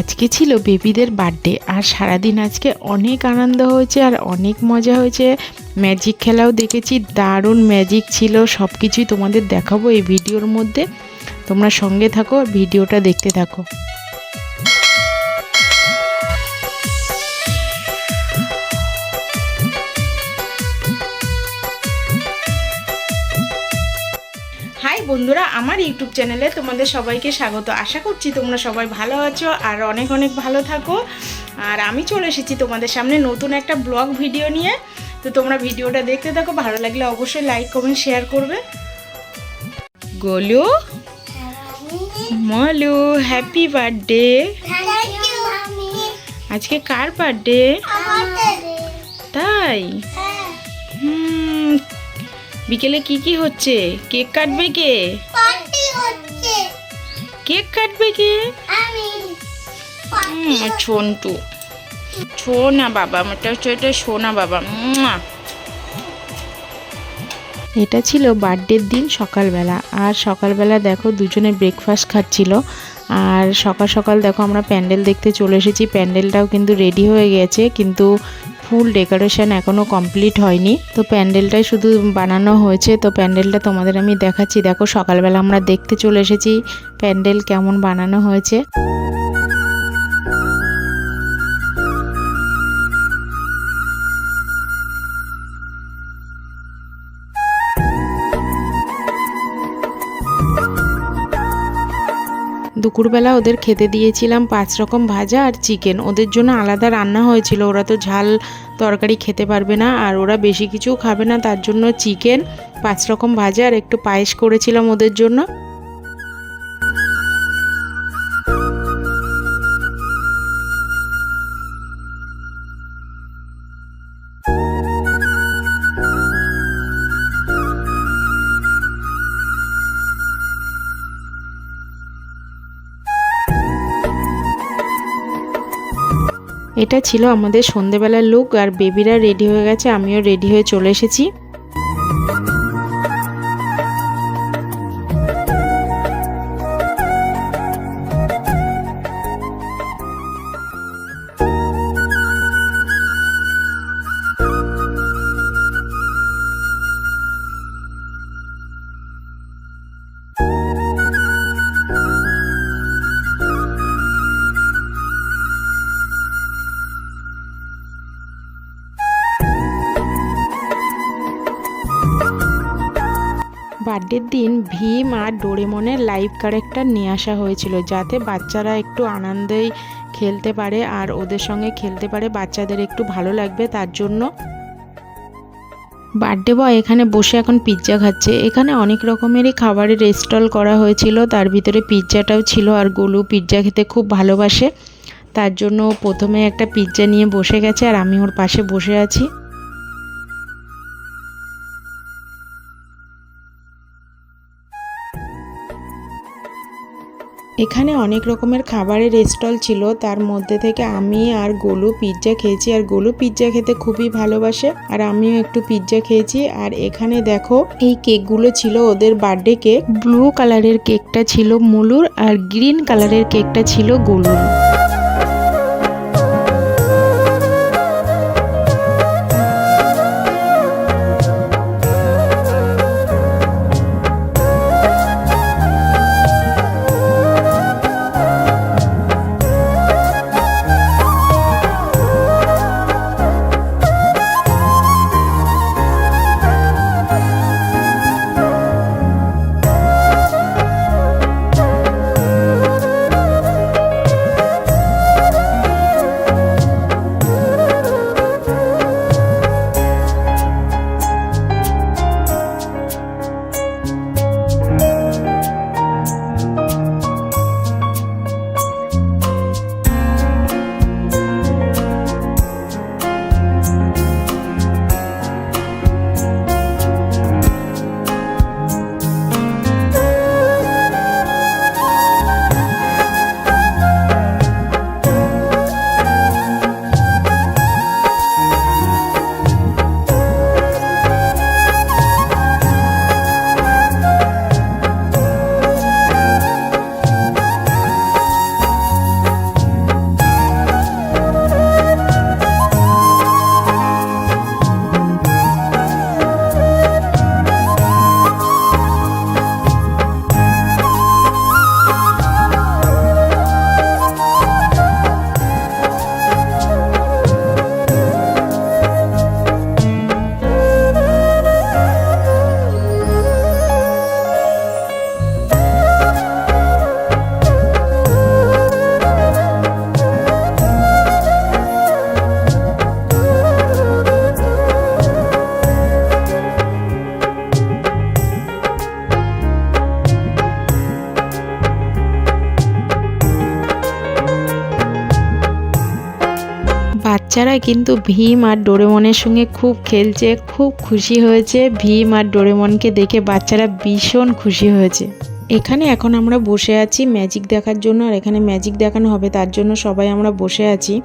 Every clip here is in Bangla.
আজকে ছিল বেবিদের বার্থডে আর সারাদিন আজকে অনেক আনন্দ হয়েছে আর অনেক মজা হয়েছে। ম্যাজিক খেলাও দেখেছি, দারুণ ম্যাজিক ছিল। সব কিছুই তোমাদের দেখাবো এই ভিডিওর মধ্যে, তোমরা সঙ্গে থাকো, ভিডিওটা দেখতে থাকো। হাই বন্ধুরা, আমার ইউটিউব চ্যানেলে তোমাদের সবাইকে স্বাগত। আশা করছি তোমরা সবাই ভালো আছো আর অনেক অনেক ভালো থাকো। আর আমি চলে এসেছি তোমাদের সামনে নতুন একটা ব্লগ ভিডিও নিয়ে। তো তোমরা ভিডিওটা দেখতে থাকো, ভালো লাগলে অবশ্যই লাইক কমেন্ট শেয়ার করবে। Golu, Molu, happy birthday. আজকে কার বার্থডে? তাই? বিকেলে কি হচ্ছে? কেক কাটবে কে? কেক কাটবে কে? ছন্টু, সোনা বাবা, আমারটা হচ্ছে এটা সোনা বাবা। এটা ছিল বার্থডের দিন সকালবেলা। আর সকালবেলা দেখো দুজনে ব্রেকফাস্ট খাচ্ছিল। আর সকাল সকাল দেখো আমরা প্যান্ডেল দেখতে চলে এসেছি। প্যান্ডেলটাও কিন্তু রেডি হয়ে গেছে, কিন্তু ফুল ডেকোরেশন এখনও কমপ্লিট হয়নি। তো প্যান্ডেলটাই শুধু বানানো হয়েছে। তো প্যান্ডেলটা তোমাদের আমি দেখাচ্ছি। দেখো সকালবেলা আমরা দেখতে চলে এসেছি প্যান্ডেল কেমন বানানো হয়েছে। দুপুরবেলা ওদের খেতে দিয়েছিলাম 5 রকম ভাজা আর চিকেন। ওদের জন্য আলাদা রান্না হয়েছিল, ওরা তো ঝাল তরকারি খেতে পারবে না আর ওরা বেশি কিছু খাবে না, তার জন্য চিকেন, 5 রকম ভাজা আর একটু পায়েস করেছিলাম ওদের জন্য। এটা ছিল আমাদের সন্ধেবেলার লুক। আর বেবিরা রেডি হয়ে গেছে, আমিও রেডি হয়ে চলে এসেছি। বার্থডের দিন ভীম আর ডোরেমনের লাইভ ক্যারেক্টার নিয়ে আসা হয়েছিল, যাতে বাচ্চারা একটু আনন্দেই খেলতে পারে আর ওদের সঙ্গে খেলতে পারে, বাচ্চাদের একটু ভালো লাগবে তার জন্য। বার্থডে বয় এখানে বসে এখন পিৎজা খাচ্ছে। এখানে অনেক রকমেরই খাবারের স্টল করা হয়েছিল, তার ভিতরে পিৎজাটাও ছিল। আর গোলু পিৎজা খেতে খুব ভালোবাসে, তার জন্য প্রথমে একটা পিৎজা নিয়ে বসে গেছে আর আমি ওর পাশে বসে আছি। এখানে অনেক রকমের খাবারের স্টল ছিল, তার মধ্যে থেকে আমি আর গোলু পিৎজা খেয়েছি। আর গোলু পিৎজা খেতে খুবই ভালোবাসে আর আমিও একটু পিৎজা খেয়েছি। আর এখানে দেখো এই কেকগুলো ছিল ওদের বার্থডে কেক। ব্লু কালারের কেকটা ছিল মুলুর আর গ্রিন কালারের কেকটা ছিল গোলুর। বাচ্চারা কিন্তু ভীম আর ডোরেমনের সঙ্গে খুব খেলছে, খুব খুশি হয়েছে। ভীম আর ডোরেমনকে দেখে বাচ্চারা ভীষণ খুশি হয়েছে। এখানে এখন আমরা বসে আছি ম্যাজিক দেখার জন্য, আর এখানে ম্যাজিক দেখানো হবে তার জন্য সবাই আমরা বসে আছি।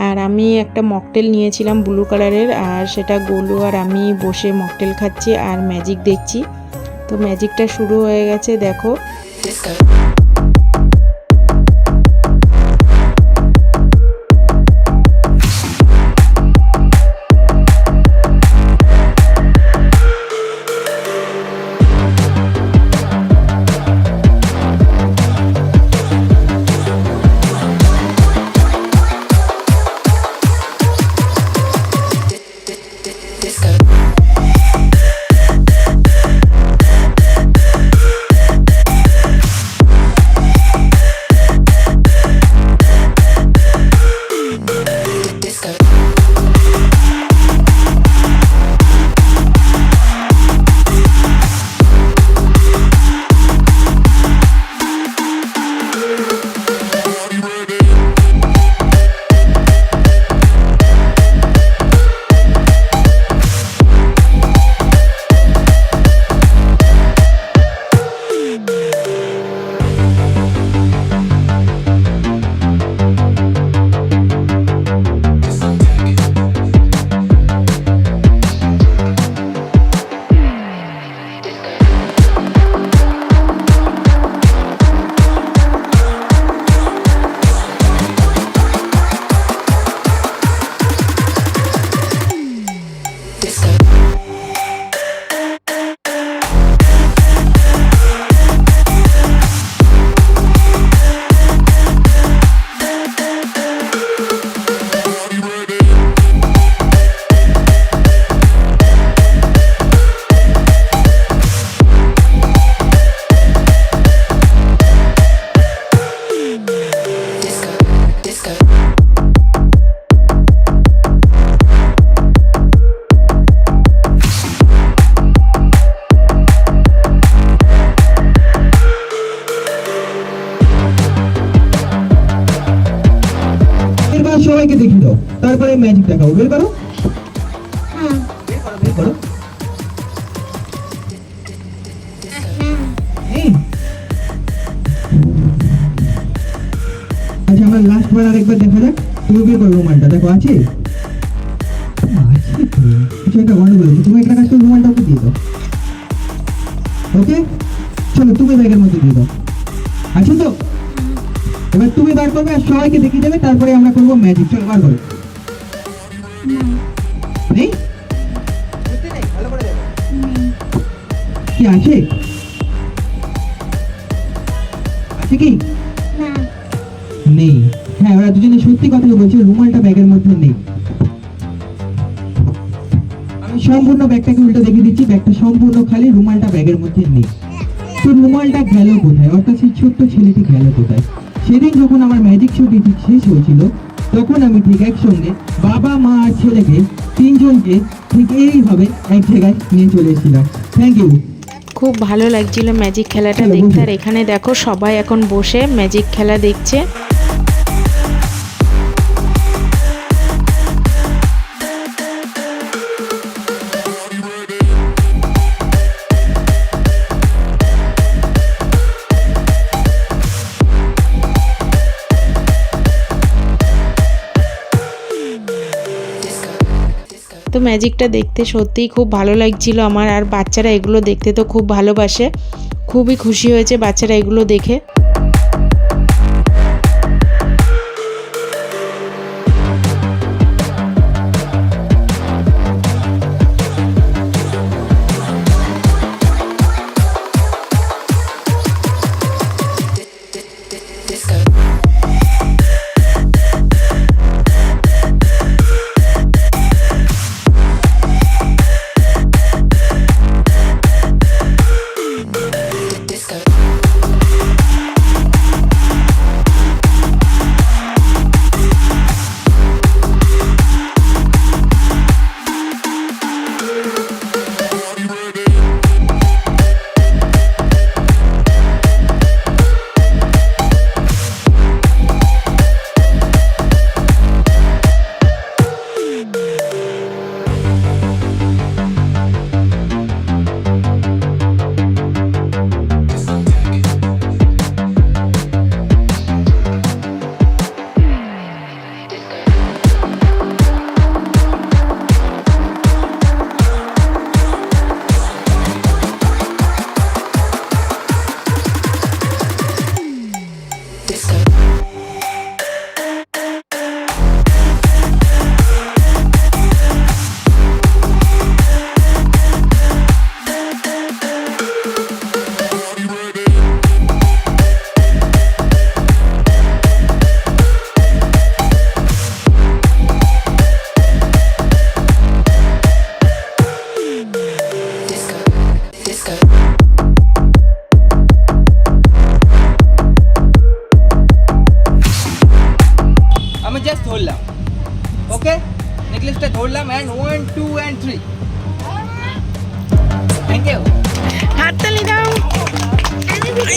আর আমি একটা মকটেল নিয়েছিলাম ব্লু কালারের, আর সেটা গোলু আর আমি বসে মকটেল খাচ্ছি আর ম্যাজিক দেখছি। তো ম্যাজিকটা শুরু হয়ে গেছে, দেখো। সবাইকে দেখিয়ে দাও, তারপরে ম্যাজিক দেখাবো। বের করো, বের করো। আচ্ছা, আমার লাস্ট বার আরেকবার দেখা যাক। তুমি বের করো রুমালটা, দেখো আছে কিছু একটা গন্ডগোল হয়েছে। তুমি একটা কাজ করে রুমালটা ওকে দিয়ে দাও। ওকে, চলো তুমি ব্যাগের মধ্যে দিয়ে দাও। আছে তো? এবার তুমি বার করবে আর সবাইকে দেখিয়ে দেবে, তারপরে আমরা করবো ম্যাজিক। চলো বার করো। নেই? কি আছে? আছে কি? নেই। হ্যাঁ, ওরা দুজনে সত্যি কথা বলছে, রুমালটা ব্যাগের মধ্যে নেই। আমি সম্পূর্ণ ব্যাগটাকে উল্টো দেখিয়ে দিচ্ছি, ব্যাগটা সম্পূর্ণ খালি, রুমালটা ব্যাগের মধ্যে নেই। তো রুমালটা গেল কোথায়, অর্থাৎ সেই ছোট্ট ছেলেটি গেল কোথায়? সেদিন যখন আমার ম্যাজিক শোটি ঠিক শেষ হয়েছিল, তখন আমি ঠিক একসঙ্গে বাবা মা আর ছেলেকে তিনজনকে ঠিক এইভাবে এক জায়গায় নিয়ে চলে এসেছিলাম। Thank you. খুব ভালো লাগছিল ম্যাজিক খেলাটা দেখতে। আর এখানে দেখো সবাই এখন বসে ম্যাজিক খেলা দেখছে। তো ম্যাজিকটা দেখতে সত্যিই খুব ভালো লাগছিল আমার, আর বাচ্চারা এগুলো দেখতে তো খুব ভালোবাসে। খুবই খুশি হয়েছে বাচ্চারা এগুলো দেখে।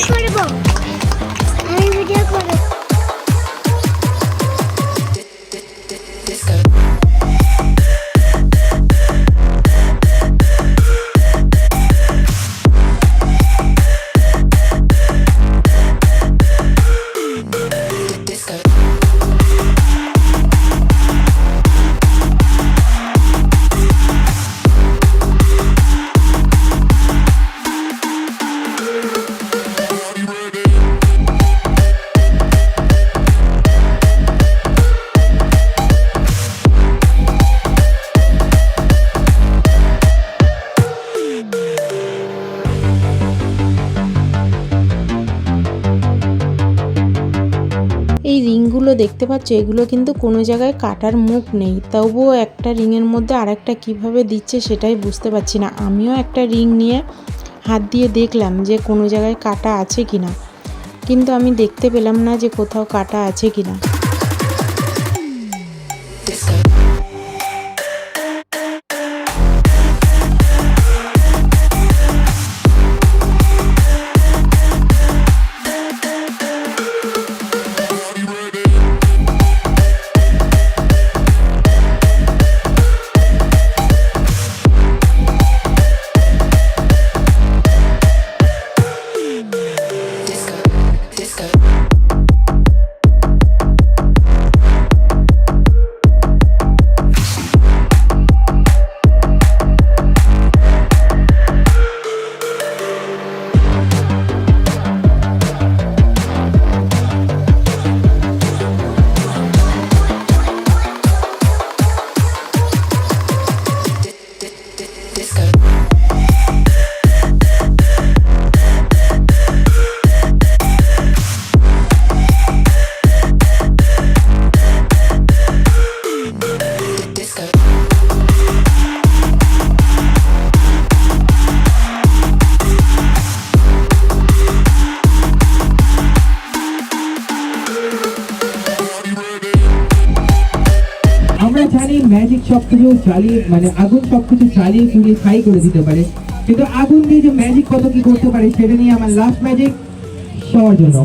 করবো, আমি ভিডিও করবো। এই রিংগুলো দেখতে পাচ্ছ, এগুলো কিন্তু কোনো জায়গায় কাটার মুখ নেই, তবুও একটা রিংয়ের মধ্যে আরেকটা কিভাবে দিচ্ছে সেটাই বুঝতে পারছি না। আমিও একটা রিং নিয়ে হাত দিয়ে দেখলাম যে কোনো জায়গায় কাটা আছে কিনা, কিন্তু আমি দেখতে পেলাম না যে কোথাও কাটা আছে কিনা। আমরা জানি ম্যাজিক সবকিছু চালিয়ে মানে আগুন সবকিছু চালিয়ে পুড়িয়ে ছাই করে দিতে পারে, কিন্তু আগুন দিয়ে যে ম্যাজিক কত কি করতে পারে সেটা নিয়ে আমার লাস্ট ম্যাজিক সবার জন্য।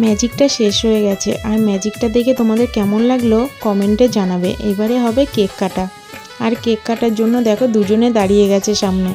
ম্যাজিকটা শেষ হয়ে গেছে, আর ম্যাজিকটা দেখে তোমাদের কেমন লাগলো কমেন্টে জানাবে। এবারে হবে কেক কাটা, আর কেক কাটার জন্য দেখো দুজনে দাঁড়িয়ে গেছে সামনে।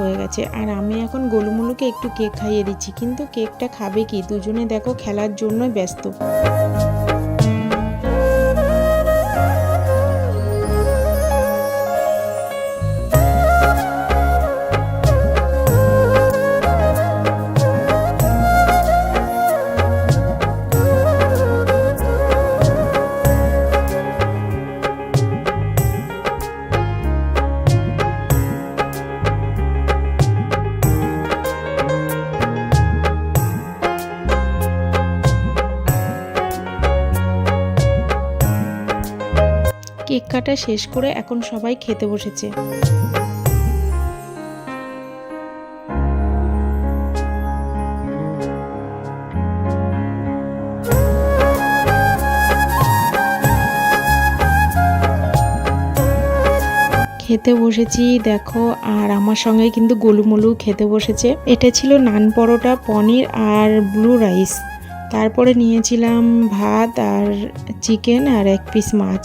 হয়ে গেছে। আর আমি এখন গোলুমলুকে একটু কেক খাইয়ে দিচ্ছি, কিন্তু কেকটা খাবে কি, দুজনে দেখো খেলার জন্য ব্যস্ত। কেক কাটা শেষ করে এখন সবাই খেতে বসেছে। খেতে বসেছি দেখো, আর আমার সঙ্গে কিন্তু গোলুমলু খেতে বসেছে। এটা ছিল নান পরোটা, পনির আর ব্লু রাইস। তারপরে নিয়েছিলাম ভাত আর চিকেন আর 1 পিস মাছ।